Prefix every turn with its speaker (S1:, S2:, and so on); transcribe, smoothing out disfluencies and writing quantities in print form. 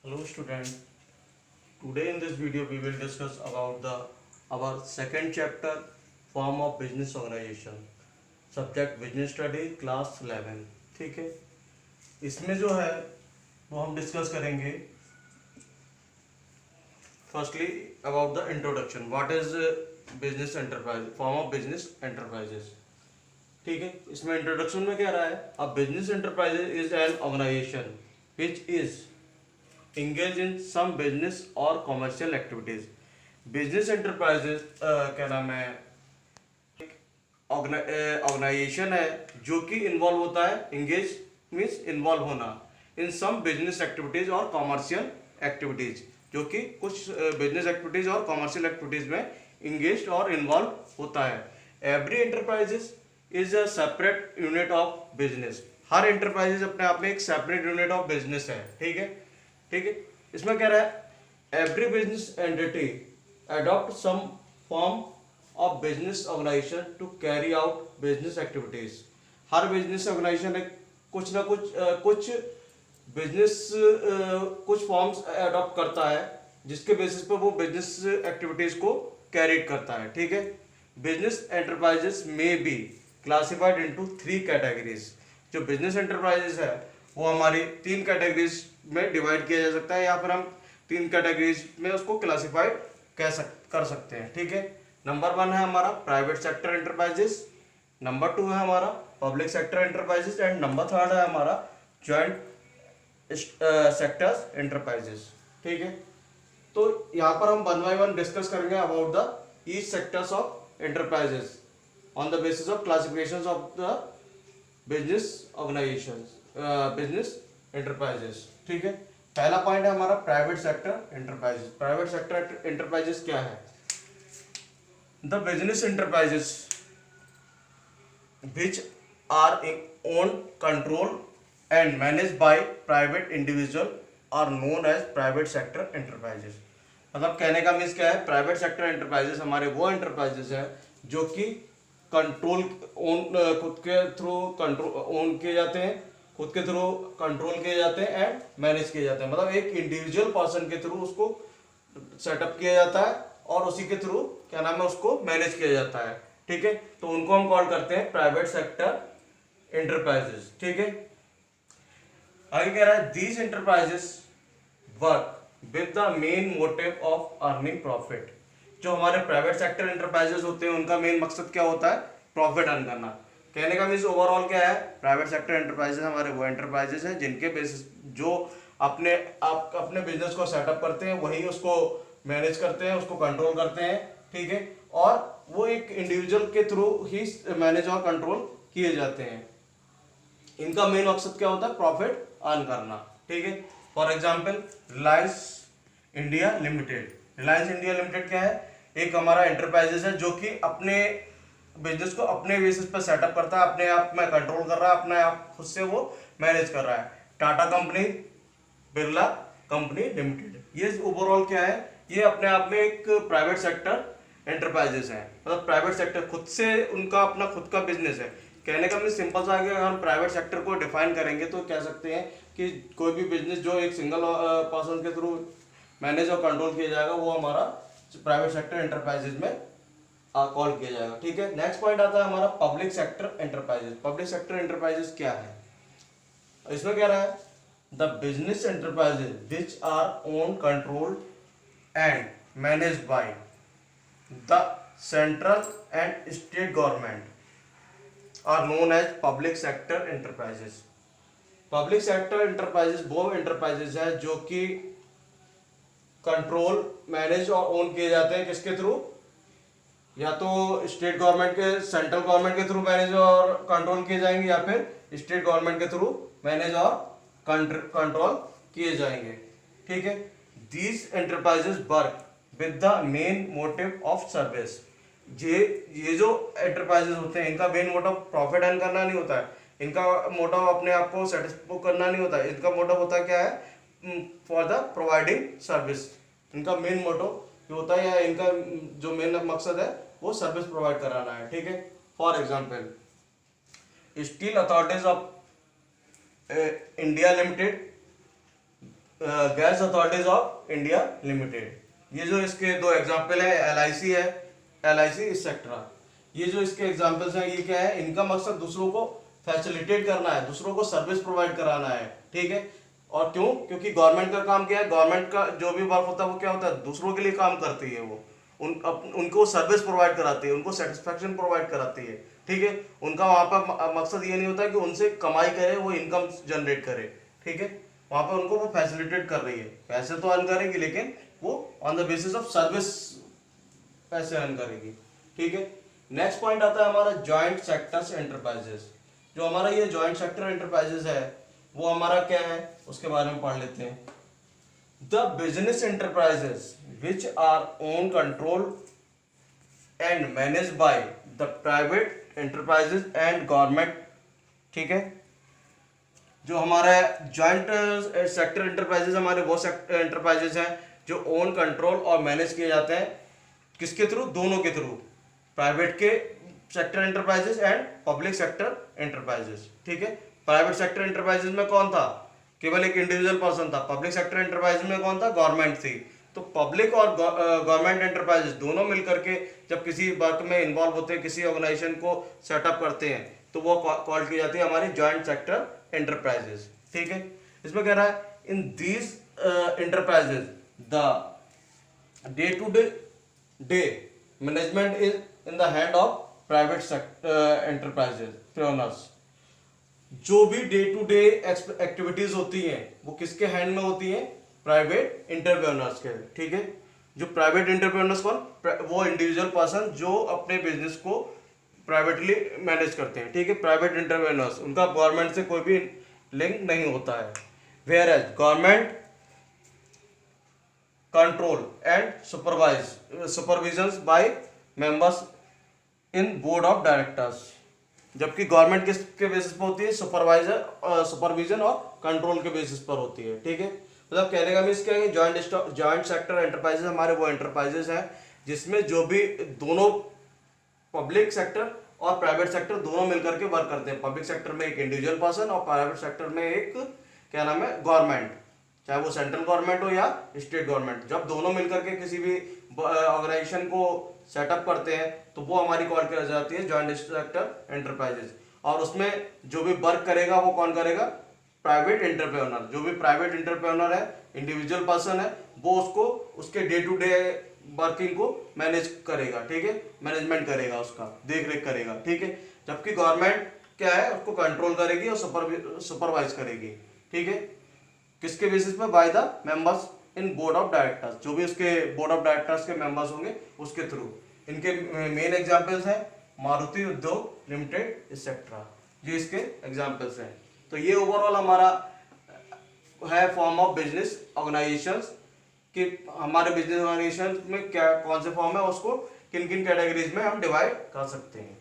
S1: Hello student, today in this video we will discuss about our second chapter form of business organization, subject business study class 11। ठीक है, इसमें जो है वो हम डिस्कस करेंगे firstly about the introduction, what is business enterprise, form of business enterprises. ठीक है, इसमें इंट्रोडक्शन में क्या रहा है, a business enterprise is an organisation which is engage in some business or commercial activities। Business enterprises क्या नाम है, ऑर्गेनाइजेशन है जो कि इन्वॉल्व होता है, इंगेज मीन्स इन्वॉल्व होना, इन सम बिजनेस एक्टिविटीज और कॉमर्शियल एक्टिविटीज, जो कि कुछ बिजनेस एक्टिविटीज और कॉमर्शियल एक्टिविटीज में इंगेज और इन्वॉल्व होता है। Every enterprises is a separate unit of business. Her enterprises अपने आप में एक सेपरेट यूनिट ऑफ बिजनेस है। ठीक है, ठीक है, इसमें कह रहा है every business entity adopt some form of business organisation to carry out business activities. हर बिजनेस ऑर्गेनाइजेशन कुछ ना कुछ बिजनेस कुछ फॉर्म्स अडॉप्ट करता है जिसके बेसिस पर वो बिजनेस एक्टिविटीज को कैरी करता है। ठीक है, बिजनेस एंटरप्राइजेस में बी क्लासिफाइड इनटू 3 कैटेगरीज। जो बिजनेस एंटरप्राइजेस है वो हमारी 3 कैटेगरीज में डिवाइड किया जा सकता है, या फिर हम 3 कैटेगरीज में उसको क्लासिफाइड कर सकते हैं। ठीक है, नंबर 1 है हमारा प्राइवेट सेक्टर एंटरप्राइजेस, नंबर 2 है हमारा public sector enterprises, and number 3 है हमारा जॉइंट सेक्टर्स एंटरप्राइजेस। ठीक है, तो यहाँ पर हम 1 बाय 1 डिस्कस करेंगे about the each sectors of enterprises on the basis of classification of the business organisation, business enterprises. ठीक है, पहला पॉइंट है हमारा private sector enterprises. Private sector enterprises क्या है? The business enterprises which are in own control and manage by private individual are known as private sector enterprises. मतलब कहने का मीन्स क्या है, प्राइवेट सेक्टर एंटरप्राइजेस हमारे वो एंटरप्राइजेस हैं जो कि कंट्रोल ओन खुद के थ्रू कंट्रोल ओन किए जाते हैं, खुद के थ्रू कंट्रोल किए जाते हैं एंड मैनेज किए जाते हैं। मतलब एक इंडिविजुअल पर्सन के थ्रू उसको सेटअप किया जाता है और उसी के थ्रू क्या नाम है उसको मैनेज किया जाता है। ठीक है, तो उनको हम कॉल करते हैं प्राइवेट सेक्टर एंटरप्राइजेस। ठीक है, आगे कह रहा है these enterprises work with the main motive of earning profit. जो हमारे प्राइवेट सेक्टर एंटरप्राइजेस होते हैं उनका मेन मकसद क्या होता है? प्रॉफिट अर्न करना। कहने का मीन्स ओवरऑल क्या है, प्राइवेट सेक्टर एंटरप्राइजेस हमारे वो एंटरप्राइजेस हैं जिनके बेसिस जो अपने बिजनेस को सेटअप करते हैं, वही उसको मैनेज करते हैं, उसको कंट्रोल करते हैं। ठीक है, और वो एक इंडिविजुअल के थ्रू ही मैनेज और कंट्रोल किए जाते हैं। इनका मेन मकसद क्या होता है? प्रॉफिट अर्न करना। ठीक है, for example Reliance India limited. Reliance India limited क्या है? एक हमारा एंटरप्राइजेस है जो कि अपने बिजनेस को अपने बेसिस पर सेटअप करता है, अपने आप में कंट्रोल कर रहा है, अपने आप खुद से वो मैनेज कर रहा है। Tata company, Birla company limited, ये ओवरऑल क्या है, ये अपने आप में एक प्राइवेट सेक्टर एंटरप्राइजेस है। मतलब प्राइवेट सेक्टर खुद से उनका अपना खुद का बिजनेस है। कहने का मीन्स सिंपल सा है कि अगर हम प्राइवेट सेक्टर को डिफाइन करेंगे तो कह सकते हैं कि कोई भी बिजनेस जो एक सिंगल पर्सन के थ्रू मैनेज और कंट्रोल किया जाएगा वो हमारा प्राइवेट सेक्टर एंटरप्राइजेस में कॉल किया जाएगा। ठीक है, नेक्स्ट पॉइंट आता है हमारा public sector enterprises. Public sector enterprises क्या है? इसमें क्या रहा है, the business enterprises which are own control and manage by the central and state government are known as public sector enterprises. Public sector enterprises वो एंटरप्राइजेस है जो कि कंट्रोल, मैनेज और ओन किए जाते हैं किसके थ्रू? या तो स्टेट गवर्नमेंट के, सेंट्रल गवर्नमेंट के थ्रू मैनेज और कंट्रोल किए जाएंगे, या फिर स्टेट गवर्नमेंट के थ्रू मैनेज और कंट्रोल किए जाएंगे। ठीक है, these enterprises work with the main motive of service. ये जो एंटरप्राइजेस होते हैं इनका मेन मोटिव प्रॉफिट अर्न करना नहीं होता है, इनका मोटिव अपने आप को सेटिस्फाई करना नहीं होता है। इनका मोटिव होता है क्या है? For the providing service. इनका मेन मोटिव जो होता है या इनका जो मेन मकसद है वो सर्विस प्रोवाइड कराना है। ठीक है, for example steel authorities of India limited gas authorities of India limited. ये जो इसके दो एग्जाम्पल है, LIC है, LIC एक्सेट्रा, ये जो इसके एग्जाम्पल्स हैं, ये क्या है, इनका मकसद दूसरों को फैसिलिटेट करना है, दूसरों को सर्विस प्रोवाइड कराना है, ठीक है। और क्यों? क्योंकि गवर्नमेंट का काम क्या है, गवर्नमेंट का जो भी वर्क होता है वो क्या होता है, दूसरों के लिए काम करती है, वो उनको सर्विस प्रोवाइड कराती है, उनको सेटिस्फेक्शन प्रोवाइड कराती है, ठीक है। उनका वहाँ पर मकसद ये नहीं होता है कि उनसे कमाई करे, वो इनकम जनरेट करे, ठीक है। वहाँ पर उनको वो फैसिलिटेट कर रही है, पैसे तो अर्न करेगी लेकिन वो on the basis of service पैसे अर्न करेगी, ठीक है। नेक्स्ट पॉइंट आता है हमारा जॉइंट सेक्टर्स एंटरप्राइजेस। जो हमारा ये जॉइंट सेक्टर एंटरप्राइजेस है वो हमारा क्या है, उसके बारे में पढ़ लेते हैं। The business enterprises which are own control and manage by the private enterprises and government, ठीक है। जो हमारा जॉइंट सेक्टर एंटरप्राइजेस हमारे वो सेक्टर एंटरप्राइजेस हैं जो ओन कंट्रोल और मैनेज किए जाते हैं, किसके थ्रू, दोनों के थ्रू, प्राइवेट के sector enterprises and public sector enterprises, ठीक है। प्राइवेट सेक्टर एंटरप्राइजेस में कौन था, केवल एक इंडिविजुअल पर्सन था। पब्लिक सेक्टर एंटरप्राइजेस में कौन था, गवर्नमेंट थी। तो पब्लिक और गवर्नमेंट एंटरप्राइजेस दोनों मिलकर के जब किसी वर्क में इन्वॉल्व होते हैं, किसी ऑर्गेनाइजेशन को सेटअप करते हैं, तो वो कॉल की जाती है हमारी जॉइंट सेक्टर एंटरप्राइजेस, ठीक है। इसमें कह रहा है in these enterprises the day to day management is in the hand of private sector enterprises owners. जो भी डे टू डे एक्टिविटीज होती हैं वो किसके हैंड में होती हैं, प्राइवेट एंटरप्रेन्योर्स के, ठीक है। जो प्राइवेट एंटरप्रेन्योर्स कौन, वो इंडिविजुअल पर्सन जो अपने बिजनेस को प्राइवेटली मैनेज करते हैं, ठीक है। प्राइवेट एंटरप्रेन्योर्स, उनका गवर्नमेंट से कोई भी लिंक नहीं होता है। Whereas government control and supervision by members in board of directors. जबकि गवर्नमेंट किसके बेसिस पर होती है, सुपरविजन और कंट्रोल के बेसिस पर होती है, ठीक है। मतलब कहने का मीन्स क्या है, जॉइंट सेक्टर एंटरप्राइजेस हमारे वो एंटरप्राइजेस हैं जिसमें जो भी दोनों पब्लिक सेक्टर और प्राइवेट सेक्टर दोनों मिलकर के वर्क करते हैं। पब्लिक सेक्टर में एक इंडिविजुअल पर्सन और प्राइवेट सेक्टर में एक क्या नाम है, गवर्नमेंट, चाहे वो सेंट्रल गवर्नमेंट हो या स्टेट गवर्नमेंट। जब दोनों मिलकर के किसी भी ऑर्गेनाइजेशन को सेटअप करते हैं तो वो हमारी कॉल की जाती है जॉइंट सेक्टर एंटरप्राइजेस। और उसमें जो भी वर्क करेगा वो कौन करेगा, प्राइवेट एंटरप्रेन्योर। जो भी प्राइवेट एंटरप्रेन्योर है, इंडिविजुअल पर्सन है, वो उसको उसके डे टू डे वर्किंग को मैनेज करेगा, ठीक है, मैनेजमेंट करेगा, उसका देख रेख करेगा, ठीक है। जबकि गवर्नमेंट क्या है, उसको कंट्रोल करेगी और सुपरवाइज करेगी, ठीक है। किसके बेसिस पे, by the members in board of directors. जो भी उसके बोर्ड ऑफ डायरेक्टर्स के मेंबर्स होंगे उसके थ्रू। इनके मेन एग्जांपल्स हैं मारुति उद्योग लिमिटेड एक्सेट्रा, ये इसके एग्जांपल्स हैं। तो ये ओवरऑल हमारा है फॉर्म ऑफ बिजनेस ऑर्गेनाइजेशंस कि हमारे बिजनेस ऑर्गेनाइजेशन में क्या कौन से फॉर्म है, उसको किन किन कैटेगरीज में हम डिवाइड कर सकते हैं।